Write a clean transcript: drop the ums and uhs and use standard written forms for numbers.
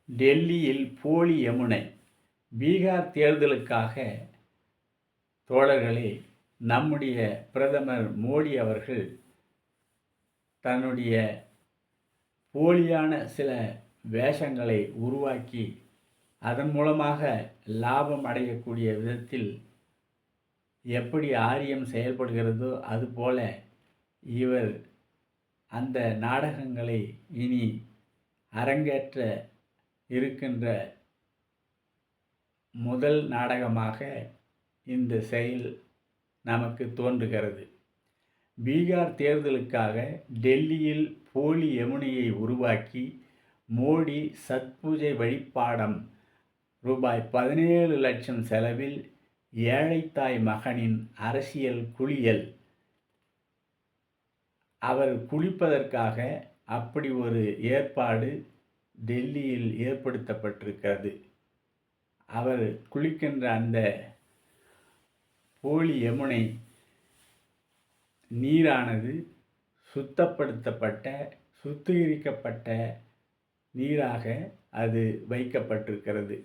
டெல்லியில் போலி யமுனை. பீகார் தேர்தலுக்காக தோழர்களே, நம்முடைய பிரதமர் மோடி அவர்கள் தன்னுடைய போலியான சில வேஷங்களை உருவாக்கி அதன் மூலமாக லாபம் அடையக்கூடிய விதத்தில் எப்படி ஆரியம் செயல்படுகிறதோ அதுபோல இவர் அந்த நாடகங்களை இனி அரங்கேற்ற இருக்கின்ற முதல் நாடகமாக இந்த செயல் நமக்கு தோன்றுகிறது. பீகார் தேர்தலுக்காக டெல்லியில் போலி யமுனையை உருவாக்கி மோடி சத்பூஜை வழிபாடம் ரூபாய் 17 லட்சம் செலவில் ஏழைத்தாய் மகனின் அரசியல் குளியல். அவர் குளிப்பதற்காக அப்படி ஒரு ஏற்பாடு டெல்லியில் ஏற்படுத்தப்பட்டிருக்கிறது. அவர் குளிக்கின்ற அந்த போலி யமுனை நீரானது சுத்தப்படுத்தப்பட்ட சுத்திகரிக்கப்பட்ட நீராக அது வைக்கப்பட்டிருக்கிறது.